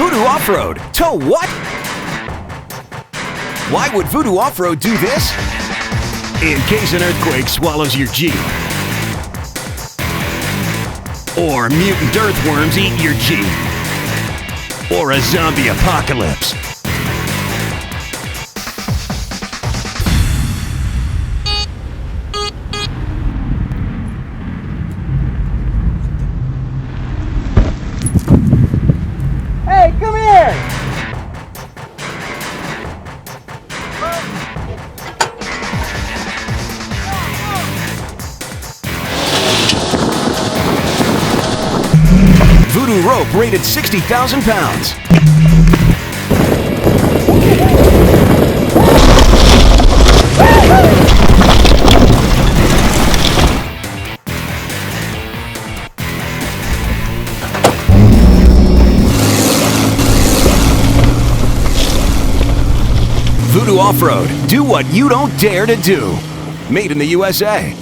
VooDoo Offroad. Tow what? Why would VooDoo Offroad do this? In case an earthquake swallows your Jeep. Or mutant earthworms eat your Jeep. Or a zombie apocalypse. Hey, come here! VooDoo Rope rated 60,000 pounds. VooDoo Offroad. Do what you don't dare to do. Made in the USA.